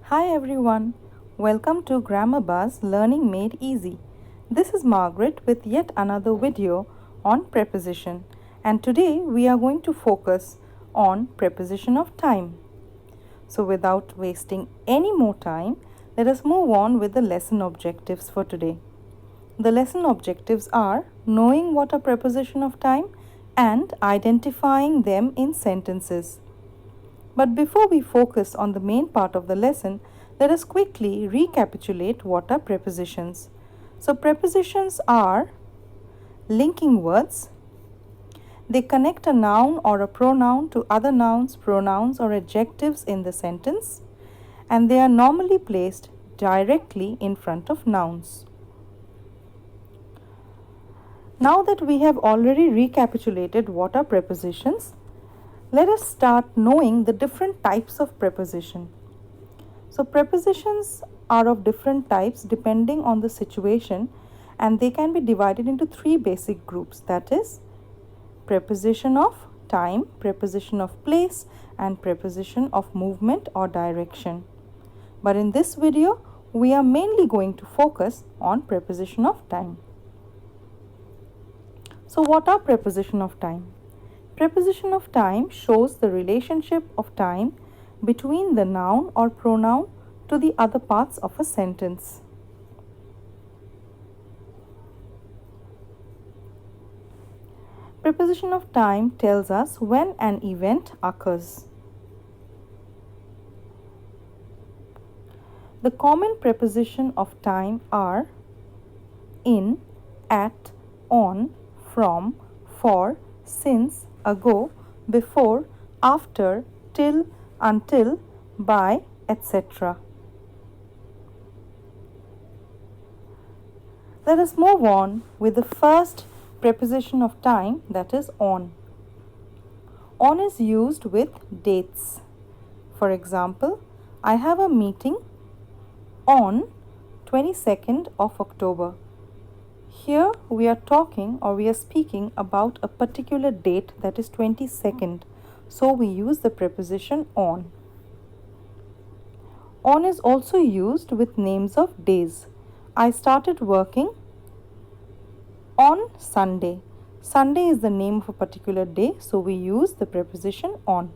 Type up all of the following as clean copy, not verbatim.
Hi everyone, welcome to Grammar Buzz Learning Made Easy. This is Margaret with yet another video on preposition, and today we are going to focus on preposition of time. So without wasting any more time, let us move on with the lesson objectives for today. The lesson objectives are knowing what a preposition of time and identifying them in sentences. But before we focus on the main part of the lesson, let us quickly recapitulate what are prepositions. So prepositions are linking words. They connect a noun or a pronoun to other nouns, pronouns or adjectives in the sentence, and they are normally placed directly in front of nouns. Now that we have already recapitulated what are prepositions, let us start knowing the different types of preposition. So prepositions are of different types depending on the situation, and they can be divided into three basic groups, that is preposition of time, preposition of place and preposition of movement or direction. But in this video, we are mainly going to focus on preposition of time. So what are preposition of time? Preposition of time shows the relationship of time between the noun or pronoun to the other parts of a sentence. Preposition of time tells us when an event occurs. The common preposition of time are in, at, on, from, for, since, ago, before, after, till, until, by, etc. Let us move on with the first preposition of time, that is on. On is used with dates. For example, I have a meeting on 22nd of October. Here we are talking or we are speaking about a particular date, that is 22nd. So we use the preposition on. On is also used with names of days. I started working on Sunday. Sunday is the name of a particular day, so we use the preposition on.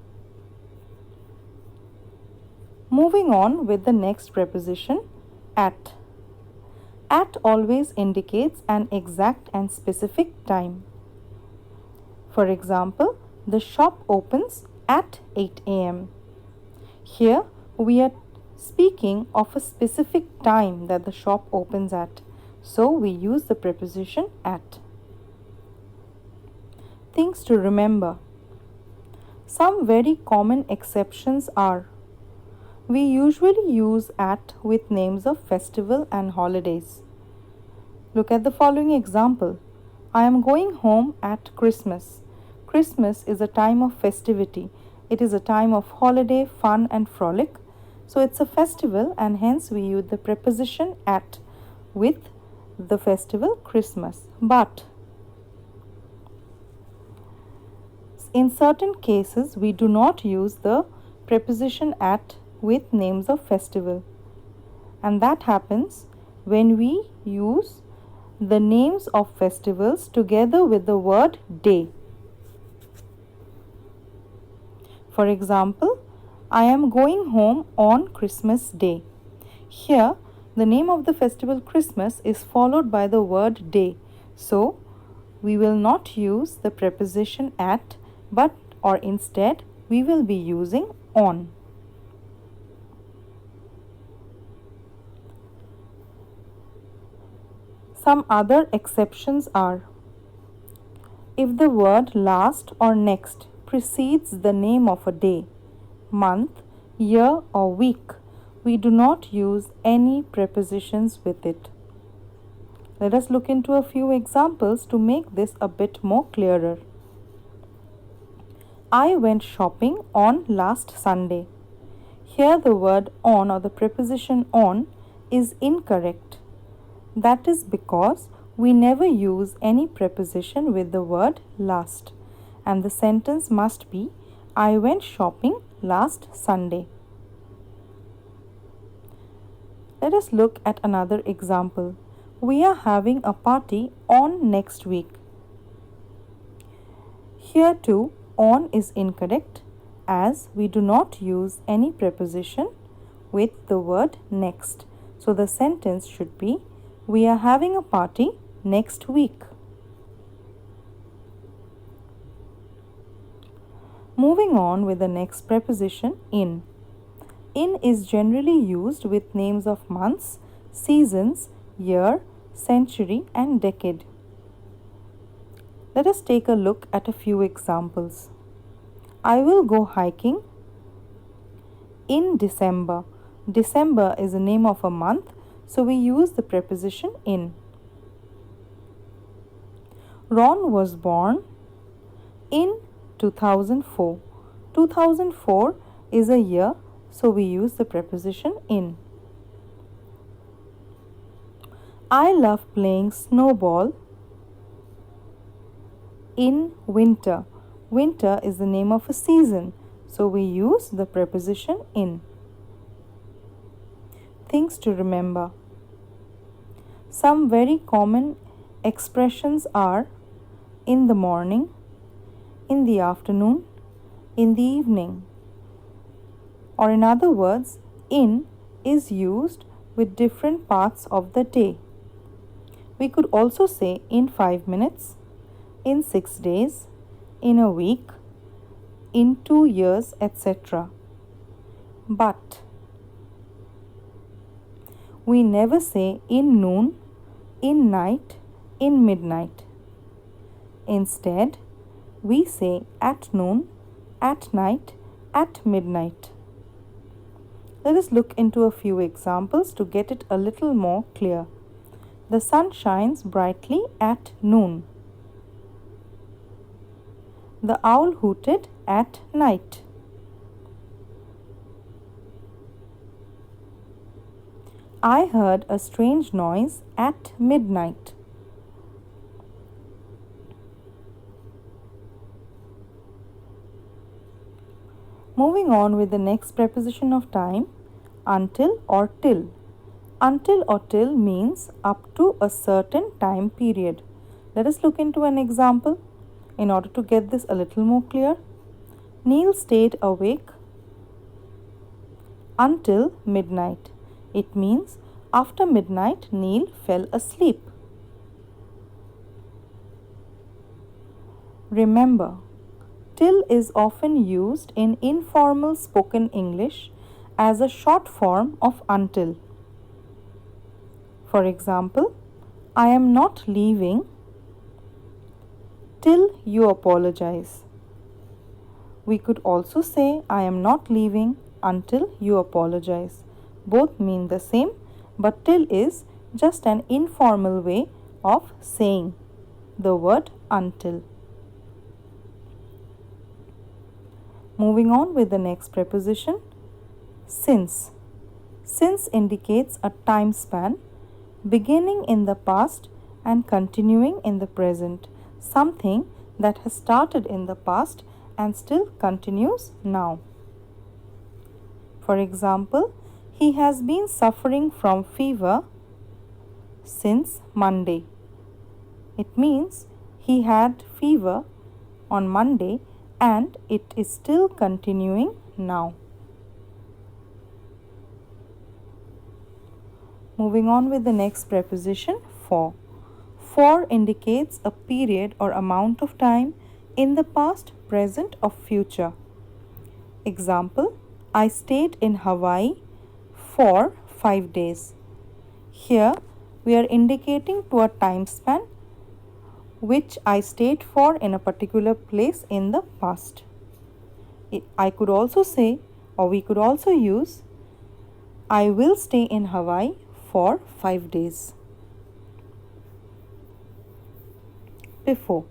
Moving on with the next preposition, at. At always indicates an exact and specific time. For example, the shop opens at 8 a.m. Here we are speaking of a specific time that the shop opens at, so we use the preposition at. Things to remember. Some very common exceptions are: we usually use at with names of festival and holidays. Look at the following example. I am going home at Christmas. Christmas is a time of festivity. It is a time of holiday, fun and frolic. So it's a festival, and hence we use the preposition at with the festival Christmas. But in certain cases, we do not use the preposition at with names of festival, and that happens when we use the names of festivals together with the word day. For example, I am going home on Christmas Day. Here, the name of the festival Christmas is followed by the word day, so we will not use the preposition at, but or instead we will be using on. Some other exceptions are: if the word last or next precedes the name of a day, month, year or week, we do not use any prepositions with it. Let us look into a few examples to make this a bit more clearer. I went shopping on last Sunday. Here the word on or the preposition on is incorrect. That is because we never use any preposition with the word last, and the sentence must be I went shopping last Sunday. Let us look at another example. We are having a party on next week. Here too, on is incorrect as we do not use any preposition with the word next. So the sentence should be, we are having a party next week. Moving on with the next preposition, in. In is generally used with names of months, seasons, year, century, and decade. Let us take a look at a few examples. I will go hiking in December. December is the name of a month, so we use the preposition in. Ron was born in 2004. 2004 is a year, so we use the preposition in. I love playing snowball in winter. Winter is the name of a season, so we use the preposition in. Things to remember. Some very common expressions are in the morning, in the afternoon, in the evening. Or in other words, in is used with different parts of the day. We could also say in 5 minutes, in 6 days, in a week, in 2 years, etc. But we never say in noon, in night, in midnight. Instead, we say at noon, at night, at midnight. Let us look into a few examples to get it a little more clear. The sun shines brightly at noon. The owl hooted at night. I heard a strange noise at midnight. Moving on with the next preposition of time, until or till. Until or till means up to a certain time period. Let us look into an example in order to get this a little more clear. Neil stayed awake until midnight. It means after midnight, Neil fell asleep. Remember, till is often used in informal spoken English as a short form of until. For example, I am not leaving till you apologize. We could also say I am not leaving until you apologize. Both mean the same, but till is just an informal way of saying the word until. Moving on with the next preposition, since. Since indicates a time span beginning in the past and continuing in the present, something that has started in the past and still continues now. For example, he has been suffering from fever since Monday. It means he had fever on Monday and it is still continuing now. Moving on with the next preposition, for. For indicates a period or amount of time in the past, present, or future. Example, I stayed in Hawaii for 5 days. Here we are indicating to a time span which I stayed for in a particular place in the past. I could also say, or we could also use, I will stay in Hawaii for 5 days. Before.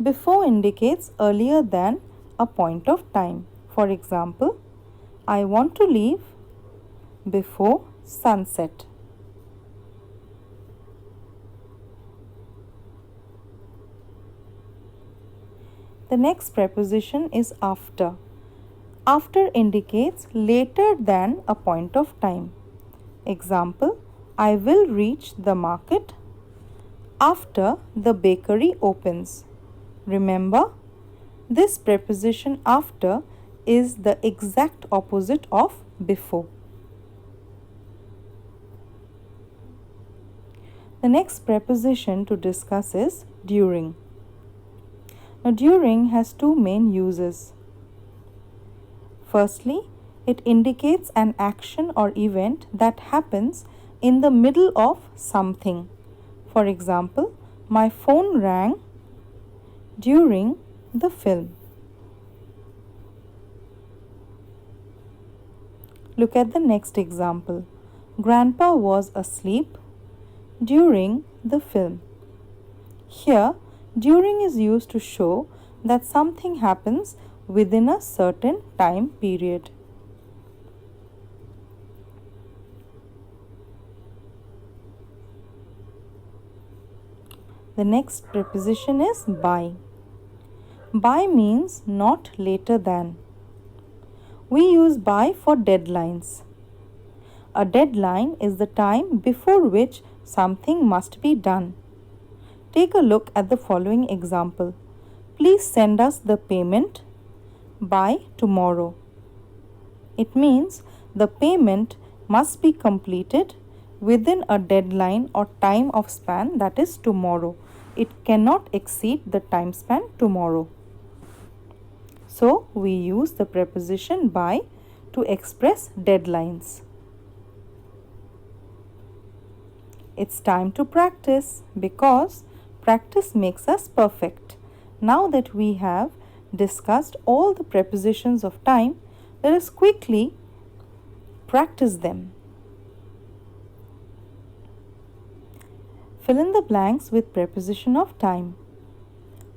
Before indicates earlier than a point of time. For example, I want to leave before sunset. The next preposition is after. After indicates later than a point of time. Example, I will reach the market after the bakery opens. Remember, this preposition after is the exact opposite of before. The next preposition to discuss is during. Now, during has two main uses. Firstly, it indicates an action or event that happens in the middle of something. For example, my phone rang during the film. Look at the next example. Grandpa was asleep during the film. Here, during is used to show that something happens within a certain time period. The next preposition is by. By means not later than. We use by for deadlines. A deadline is the time before which something must be done. Take a look at the following example. Please send us the payment by tomorrow. It means the payment must be completed within a deadline or time of span, that is tomorrow. It cannot exceed the time span tomorrow. So, we use the preposition by to express deadlines. It's time to practice because practice makes us perfect. Now that we have discussed all the prepositions of time, let us quickly practice them. Fill in the blanks with preposition of time.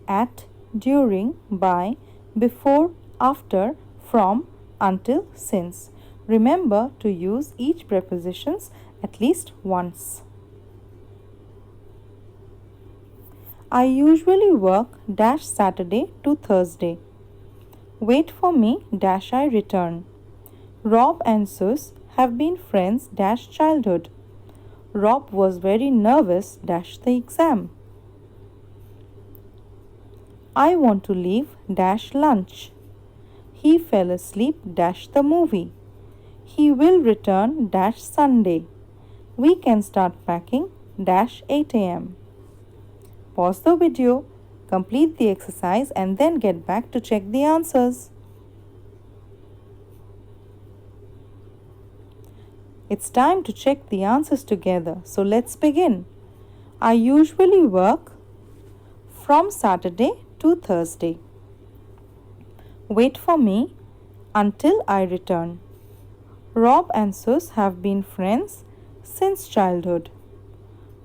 At, during, by, before, after, from, until, since. Remember to use each prepositions at least once. I usually work dash Saturday to Thursday. Wait for me dash I return. Rob and Sus have been friends dash childhood. Rob was very nervous dash the exam. I want to leave dash lunch. He fell asleep dash the movie. He will return dash Sunday. We can start packing dash 8 a.m. Pause the video, complete the exercise and then get back to check the answers. It's time to check the answers together. So let's begin. I usually work from Saturday to Thursday. Wait for me until I return. Rob and Sus have been friends since childhood.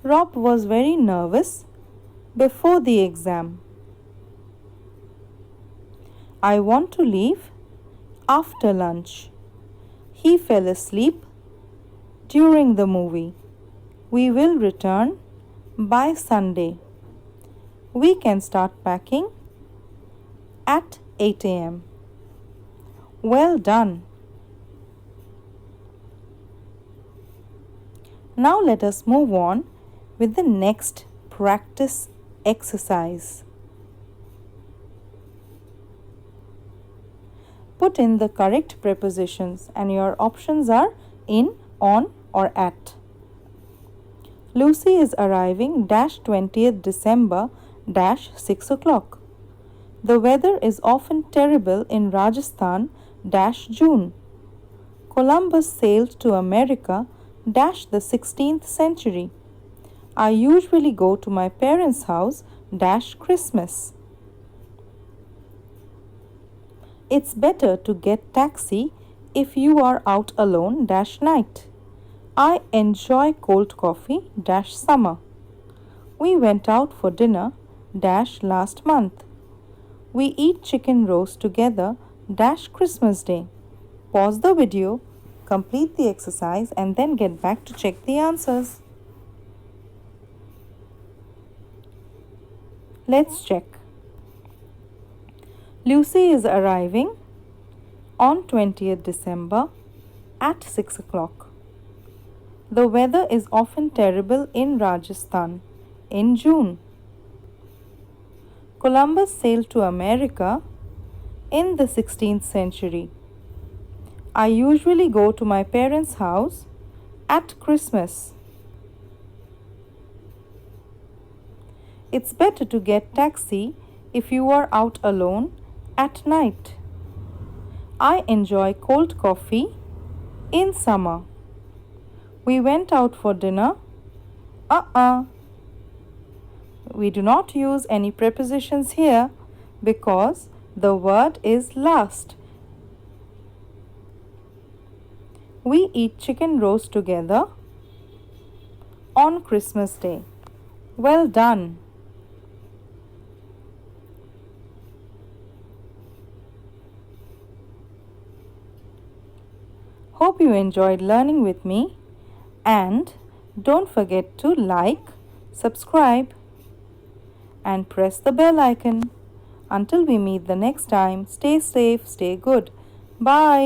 Rob was very nervous before the exam. I want to leave after lunch. He fell asleep during the movie. We will return by Sunday. We can start packing at 8 a.m. Well done. Now let us move on with the next practice exercise. Put in the correct prepositions and your options are in, on or at. Lucy is arriving dash 20th December dash 6 o'clock. The weather is often terrible in Rajasthan dash June. Columbus sailed to America dash the 16th century. I usually go to my parents' house dash Christmas. It's better to get taxi if you are out alone dash night. I enjoy cold coffee dash summer. We went out for dinner dash last month. We eat chicken roast together dash Christmas Day. Pause the video, complete the exercise and then get back to check the answers. Let's check. Lucy is arriving on 20th December at 6 o'clock. The weather is often terrible in Rajasthan in June. Columbus sailed to America in the 16th century. I usually go to my parents' house at Christmas. It's better to get taxi if you are out alone at night. I enjoy cold coffee in summer. We went out for dinner. We do not use any prepositions here because the word is last. We eat chicken roast together on Christmas Day. Well done. Hope you enjoyed learning with me, and don't forget to like, subscribe and press the bell icon. Until we meet the next time, stay safe, stay good. Bye.